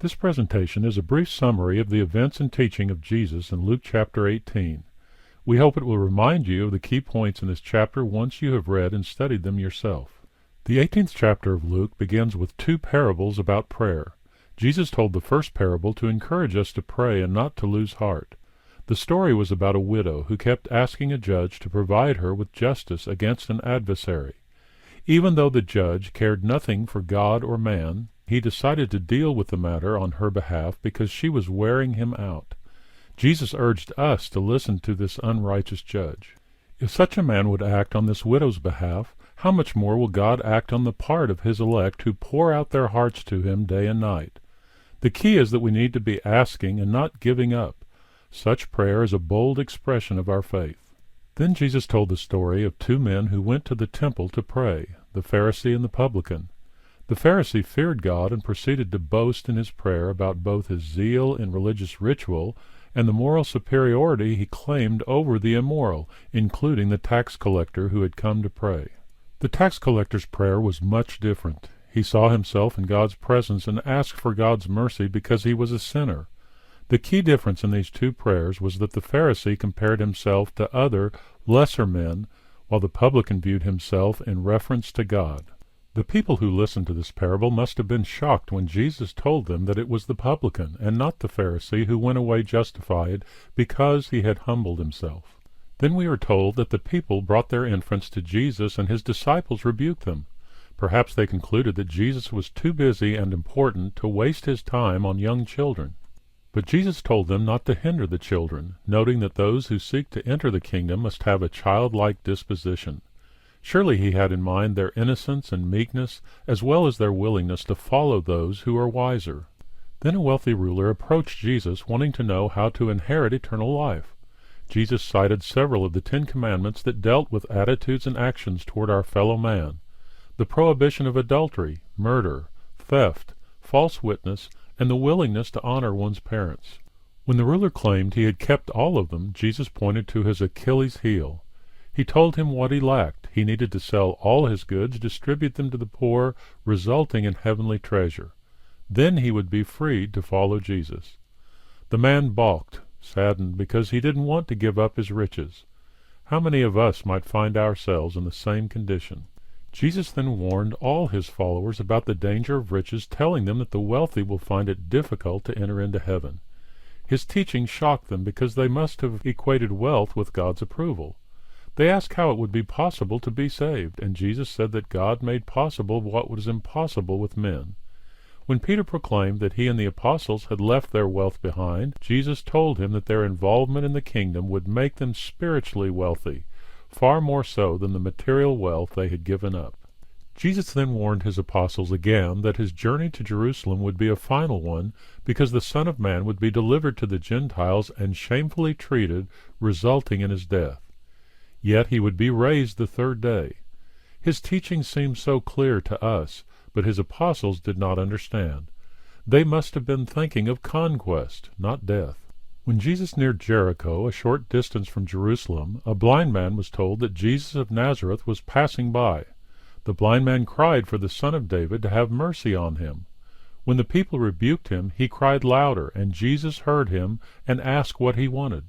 This presentation is a brief summary of the events and teaching of Jesus in Luke chapter 18. We hope it will remind you of the key points in this chapter once you have read and studied them yourself. The 18th chapter of Luke begins with two parables about prayer. Jesus told the first parable to encourage us to pray and not to lose heart. The story was about a widow who kept asking a judge to provide her with justice against an adversary. Even though the judge cared nothing for God or man, he decided to deal with the matter on her behalf because she was wearing him out. Jesus urged us to listen to this unrighteous judge. If such a man would act on this widow's behalf, how much more will God act on the part of his elect who pour out their hearts to him day and night? The key is that we need to be asking and not giving up. Such prayer is a bold expression of our faith. Then Jesus told the story of two men who went to the temple to pray, the Pharisee and the publican. The Pharisee feared God and proceeded to boast in his prayer about both his zeal in religious ritual and the moral superiority he claimed over the immoral, including the tax collector who had come to pray. The tax collector's prayer was much different. He saw himself in God's presence and asked for God's mercy because he was a sinner. The key difference in these two prayers was that the Pharisee compared himself to other, lesser men, while the publican viewed himself in reference to God. The people who listened to this parable must have been shocked when Jesus told them that it was the publican and not the Pharisee who went away justified because he had humbled himself. Then we are told that the people brought their inference to Jesus and his disciples rebuked them. Perhaps they concluded that Jesus was too busy and important to waste his time on young children. But Jesus told them not to hinder the children, noting that those who seek to enter the kingdom must have a childlike disposition. Surely he had in mind their innocence and meekness, as well as their willingness to follow those who are wiser. Then a wealthy ruler approached Jesus, wanting to know how to inherit eternal life. Jesus cited several of the 10 Commandments that dealt with attitudes and actions toward our fellow man. The prohibition of adultery, murder, theft, false witness, and the willingness to honor one's parents. When the ruler claimed he had kept all of them, Jesus pointed to his Achilles heel. He told him what he lacked. He needed to sell all his goods, distribute them to the poor, resulting in heavenly treasure. Then he would be freed to follow Jesus. The man balked, saddened, because he didn't want to give up his riches. How many of us might find ourselves in the same condition? Jesus then warned all his followers about the danger of riches, telling them that the wealthy will find it difficult to enter into heaven. His teaching shocked them because they must have equated wealth with God's approval. They asked how it would be possible to be saved, and Jesus said that God made possible what was impossible with men. When Peter proclaimed that he and the apostles had left their wealth behind, Jesus told him that their involvement in the kingdom would make them spiritually wealthy, far more so than the material wealth they had given up. Jesus then warned his apostles again that his journey to Jerusalem would be a final one because the Son of Man would be delivered to the Gentiles and shamefully treated, resulting in his death. Yet he would be raised the third day. His teaching seems so clear to us, but his apostles did not understand. They must have been thinking of conquest, not death. When Jesus neared Jericho, a short distance from Jerusalem, a blind man was told that Jesus of Nazareth was passing by. The blind man cried for the Son of David to have mercy on him. When the people rebuked him, he cried louder, and Jesus heard him and asked what he wanted.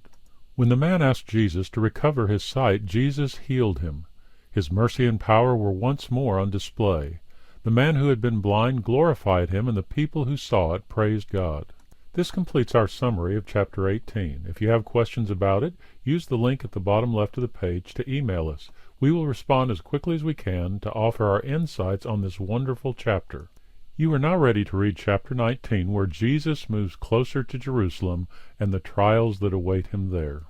When the man asked Jesus to recover his sight, Jesus healed him. His mercy and power were once more on display. The man who had been blind glorified him, and the people who saw it praised God. This completes our summary of chapter 18. If you have questions about it, use the link at the bottom left of the page to email us. We will respond as quickly as we can to offer our insights on this wonderful chapter. You are now ready to read chapter 19, where Jesus moves closer to Jerusalem and the trials that await him there.